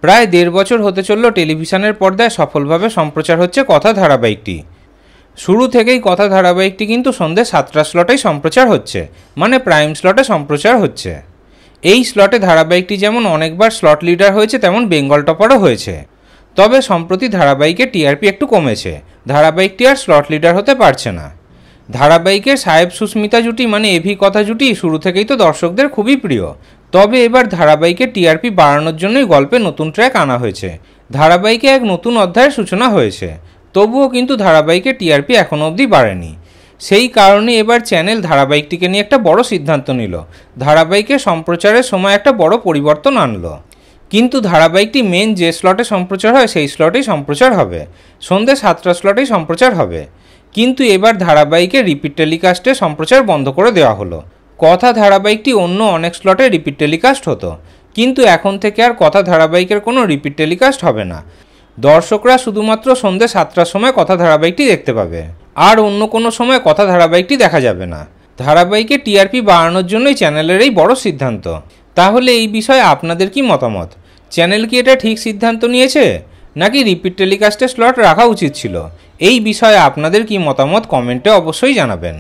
প্রায় 1.5 বছর হতে চলল টেলিভিশনের পর্দায় সফলভাবে সম্প্রচার হচ্ছে কথা ধারাবাহিকটি। শুরু থেকেই কথা ধারাবাহিকটি কিন্তু সন্ধ্যে 7টা স্লটেই সম্প্রচার হচ্ছে, মানে প্রাইম স্লটে সম্প্রচার হচ্ছে। এই স্লটে ধারাবাহিকটি যেমন অনেকবার স্লট লিডার হয়েছে, তেমন বেঙ্গল টপারও হয়েছে। তবে সম্প্রতি ধারাবাহিকের টিআরপি একটু কমেছে, ধারাবাহিকটি আর স্লট লিডার হতে পারছে না। ধারাবাহিকের সাহেব সুস্মিতা জুটি মানে এভি কথা জুটি শুরু থেকেই তো দর্শকদের খুবই প্রিয়। তবে এবার ধারাবাহিকের টিআরপি বাড়ানোর জন্যই গল্পে নতুন ট্র্যাক আনা হয়েছে। ধারাবাহিকে এক নতুন অধ্যায়ের সূচনা হয়েছে, তবুও কিন্তু ধারাবাহিকের টিআরপি এখনও অবধি বাড়েনি। সেই কারণে এবার চ্যানেল ধারাবাহিকটিকে নিয়ে একটা বড় সিদ্ধান্ত নিল, ধারাবাহিকের সম্প্রচারের সময় একটা বড় পরিবর্তন আনলো। কিন্তু ধারাবাহিকটি মেন যে স্লটে সম্প্রচার হয় সেই স্লটেই সম্প্রচার হবে, সন্ধ্যে 7টা স্লটেই সম্প্রচার হবে। কিন্তু এবার ধারাবাহিকের রিপিট টেলিকাস্টে সম্প্রচার বন্ধ করে দেওয়া হলো। কথা ধারাবাহিকটি অন্য অনেক স্লটে রিপিট টেলিকাস্ট হতো, কিন্তু এখন থেকে আর কথা ধারাবাহিকের কোনো রিপিট টেলিকাস্ট হবে না। দর্শকরা শুধুমাত্র সন্ধ্যে 7টার সময় কথা ধারাবাহিকটি দেখতে পাবে, আর অন্য কোনো সময় কথা ধারাবাহিকটি দেখা যাবে না। ধারাবাহিকের টিআরপি বাড়ানোর জন্যই চ্যানেলের এই বড় সিদ্ধান্ত। তাহলে এই বিষয়ে আপনাদের কি মতামত? চ্যানেল কি এটা ঠিক সিদ্ধান্ত নিয়েছে, নাকি রিপিট টেলিকাস্টে স্লট রাখা উচিত ছিল? এই বিষয়ে আপনাদের কি মতামত কমেন্টে অবশ্যই জানাবেন।